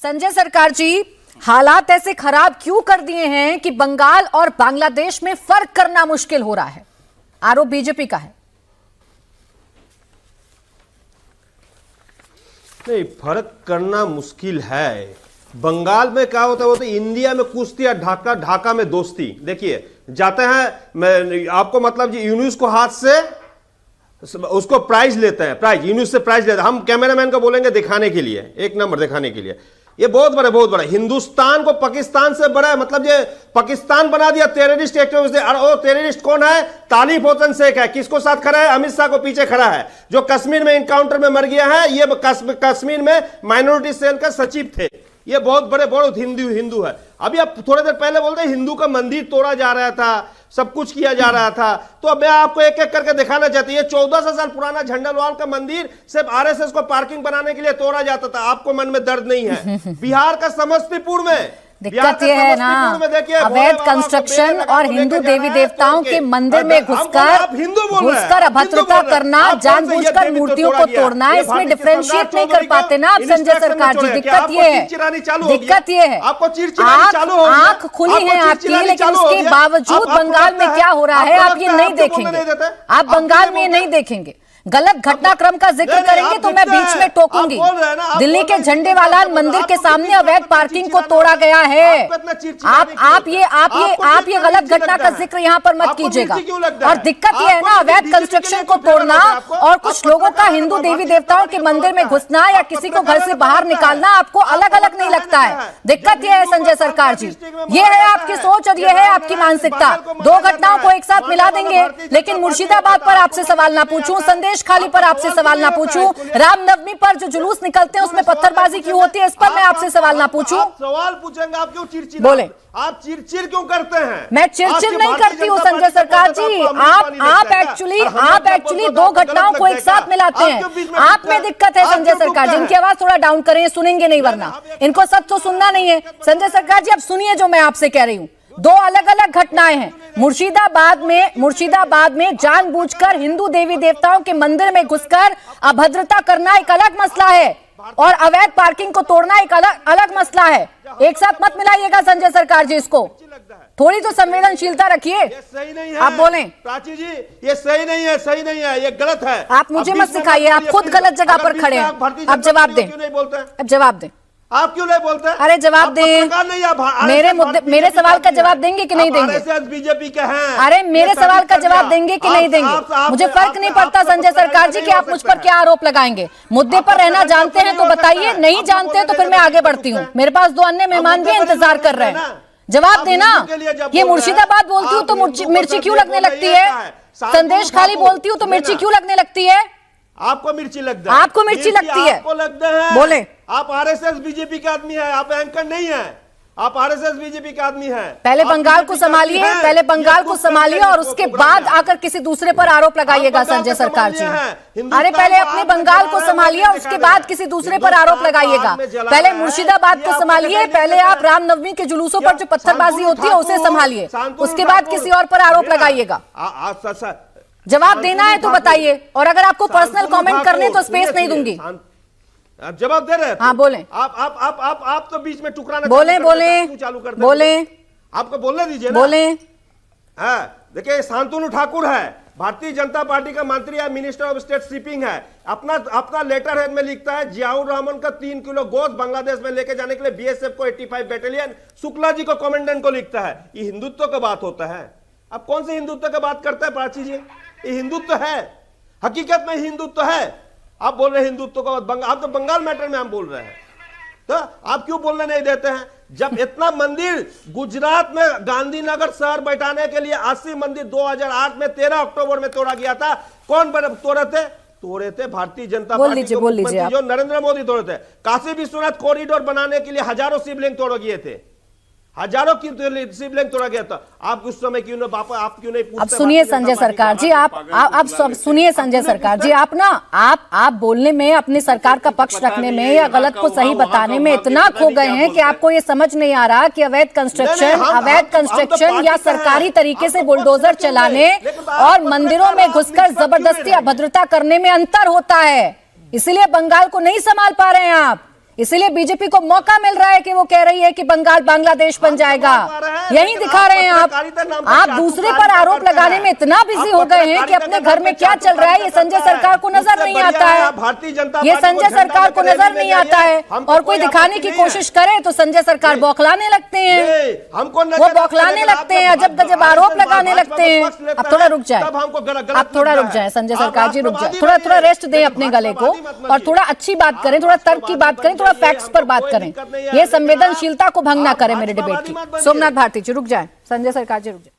संजय सरकार जी, हालात ऐसे खराब क्यों कर दिए हैं कि बंगाल और बांग्लादेश में फर्क करना मुश्किल हो रहा है? आरोप बीजेपी का है। नहीं, फर्क करना मुश्किल है। बंगाल में क्या होता है, वो तो इंडिया में कुश्ती और ढाका, ढाका में दोस्ती। देखिए जाते हैं, मैं आपको मतलब जी यूनुस को हाथ से उसको प्राइज लेते हैं, प्राइज यूनुस से प्राइज लेते हैं। हम कैमरामैन को बोलेंगे दिखाने के लिए, एक नंबर दिखाने के लिए। ये बहुत बड़ा हिंदुस्तान को पाकिस्तान से बड़ा है, मतलब ये पाकिस्तान बना दिया टेररिस्ट एक्टिविस्ट। और वो टेररिस्ट कौन है? तालिब होसन शेख है। किसको साथ खड़ा है? अमित शाह को पीछे खड़ा है, जो कश्मीर में इनकाउंटर में मर गया है। ये कश्मीर में माइनॉरिटी सेल का सचिव थे। ये बहुत बड़े हिंदू है। अभी आप थोड़ी देर पहले बोलते हैं हिंदू का मंदिर तोड़ा जा रहा था, सब कुछ किया जा रहा था। तो अब मैं आपको एक एक करके दिखाना चाहती हूँ। 1400 साल पुराना झंडलवाल का मंदिर सिर्फ आरएसएस को पार्किंग बनाने के लिए तोड़ा जाता था। आपको मन में दर्द नहीं है? बिहार का समझकर में दिक्कत ये है ना, अवैध कंस्ट्रक्शन और हिंदू देवी देवताओं के मंदिर में घुसकर अभद्रता करना, जानबूझकर मूर्तियों को तोड़ना, इसमें डिफरेंशिएट नहीं कर पाते ना आप संजय सरकार जी। दिक्कत ये है, आंख खुली है आपकी, लेकिन उसके बावजूद बंगाल में क्या हो रहा है आप ये नहीं देखेंगे। आप बंगाल में नहीं देखेंगे। गलत घटनाक्रम का जिक्र करेंगे तो मैं बीच में टोकूंगी। दिल्ली के झंडेवालान मंदिर के सामने अवैध पार्किंग को तोड़ा गया है। आप ये गलत घटना का जिक्र यहाँ पर मत कीजिएगा। और दिक्कत ये है ना, अवैध कंस्ट्रक्शन को तोड़ना और कुछ लोगों का हिंदू देवी देवताओं के मंदिर में घुसना या किसी को घर से बाहर निकालना आपको अलग अलग नहीं लगता है। दिक्कत ये है संजय सरकार जी, ये है आपकी सोच और ये है आपकी मानसिकता। दो घटनाओं को एक साथ मिला देंगे, लेकिन मुर्शिदाबाद पर आपसे सवाल ना पूछूं, संदेश खाली पर आपसे सवाल ना पूछूं, रामनवमी पर जो जुलूस निकलते हैं उसमें पत्थरबाजी क्यों होती है, इस पर मैं आपसे सवाल ना पूछूं। सवाल पूछेंगे आप क्यों चिड़चिड़ बोले? आप चिड़चिड़ क्यों करते हैं? मैं चिड़चिड़ नहीं करती हूँ संजय सरकार जी। आप एक्चुअली दो घटनाओं को एक साथ मिलाते हैं। आप में दिक्कत है संजय सरकार जी। इनकी आवाज थोड़ा डाउन करें, सुनेंगे नहीं, वरना इनको सच तो सुनना नहीं है। संजय सरकार जी अब सुनिए जो मैं आपसे कह रही हूँ। दो अलग अलग घटनाएं हैं। मुर्शिदाबाद में जानबूझकर हिंदू देवी देवताओं के मंदिर में घुसकर अभद्रता करना एक अलग मसला है, और अवैध पार्किंग को तोड़ना एक अलग मसला है। एक साथ मत मिलाइएगा संजय सरकार जी, इसको थोड़ी तो संवेदनशीलता रखिए। सही नहीं है, आप बोलें प्राची जी, ये सही नहीं है, ये गलत है। आप मुझे मत सिखाइए, आप खुद गलत जगह पर खड़े हैं। अब जवाब दें, अब जवाब दें। आप क्यों नहीं बोलते? अरे जवाब दें। मेरे सवाल का जवाब देंगे कि नहीं देंगे? बीजेपी के हैं। अरे मेरे सवाल का जवाब देंगे कि नहीं देंगे? मुझे फर्क नहीं पड़ता संजय सरकार जी कि आप मुझ पर क्या आरोप लगाएंगे। मुद्दे पर रहना जानते हैं तो बताइए, नहीं जानते हैं तो फिर मैं आगे बढ़ती हूँ। मेरे पास दो अन्य मेहमान भी इंतजार कर रहे हैं। जवाब देना। ये मुर्शिदाबाद बोलती हूँ तो मिर्ची क्यों लगने लगती है? संदेश खाली बोलती हूँ तो मिर्ची क्यों लगने लगती है? आपको मिर्ची लगता है? आपको मिर्ची लगती है? आपको लगता है? बोले। आप आरएसएस बीजेपी के आदमी है, आप एंकर नहीं है। आप आरएसएस बीजेपी के आदमी हैं। पहले बंगाल को संभालिए, और उसके बाद आकर किसी दूसरे पर आरोप लगाइएगा संजय सरकार जी। अरे पहले अपने बंगाल को संभालिए, उसके बाद किसी दूसरे पर आरोप लगाइएगा। पहले मुर्शिदाबाद को संभालिए, पहले आप रामनवमी के जुलूसों पर जो पत्थरबाजी होती है उसे संभालिए, उसके बाद किसी और पर आरोप लगाइएगा। जवाब देना है तो बताइए, और अगर आपको पर्सनल कमेंट करने तो स्पेस नहीं दूंगी। आप जवाब दे रहे हैं? हाँ बोलें। आप तो बीच में टुकराना चालू कर बोलें। आपको बोलने दीजिए ना। बोलें। देखिए शांतनु ठाकुर है, भारतीय जनता पार्टी का मंत्री है, मिनिस्टर ऑफ स्टेट शिपिंग है। अपना लेटर हेड में लिखता है जियाउर रहमान का 3 किलो गोश्त बांग्लादेश में लेके जाने के लिए बीएसएफ को 85 बैटालियन शुक्ला जी को कमांडेंट को लिखता है। ये हिंदुत्व का बात होता है? अब कौन से हिंदुत्व का बात करता है प्राची जी? ये हिंदुत्व है, हकीकत में हिंदुत्व है। आप बोल रहे हैं हिंदुत्व का, आप तो बंगाल मैटर में हम बोल रहे हैं, तो आप क्यों बोलने नहीं देते हैं? जब इतना मंदिर गुजरात में गांधीनगर शहर बैठाने के लिए 80 मंदिर 2008 में 13 अक्टूबर में तोड़ा गया था। कौन तोड़े थे? भारतीय जनता पार्टी जो नरेंद्र मोदी तोड़े थे। काशी विश्वनाथ कॉरिडोर बनाने के लिए हजारों शिवलिंग तोड़ गए थे, हजारों की शिवलिंग तोड़ा गया था। आप उस समय क्यों ना पापा, आप क्यों नहीं पूछते? अब सुनिए संजय सरकार जी, आप सब सुनिए संजय सरकार जी, आप बोलने में, अपनी सरकार का पक्ष रखने में या गलत को सही बताने में इतना खो गए हैं कि आपको ये समझ नहीं आ रहा कि अवैध कंस्ट्रक्शन या सरकारी तरीके से बुलडोजर चलाने और मंदिरों में घुसकर जबरदस्ती अभद्रता करने में अंतर होता है। इसीलिए बंगाल को नहीं संभाल पा रहे हैं आप। इसीलिए बीजेपी को मौका मिल रहा है कि वो कह रही है कि बंगाल बांग्लादेश बन जाएगा। यही दिखा रहे हैं आप दूसरे पर आरोप लगाने में इतना बिजी हो गए हैं कि अपने घर में क्या चल रहा है ये संजय सरकार को नजर नहीं आता है। ये संजय सरकार को नजर नहीं आता है और कोई दिखाने की कोशिश करे तो संजय सरकार बौखलाने लगते हैं, वो बौखलाने लगते हैं, अजब गजब आरोप लगाने लगते हैं। अब थोड़ा रुक जाए, आप थोड़ा रुक जाए संजय सरकार जी, रुक जाए, थोड़ा रेस्ट दें अपने गले को और थोड़ा अच्छी बात करें, थोड़ा तर्क की बात करें, थोड़ा फैक्ट्स पर बात करें। ये संवेदनशीलता को भंग ना करें मेरे डिबेट की। सोमनाथ भारती जी रुक जाए, संजय सरकार जी रुक जाए।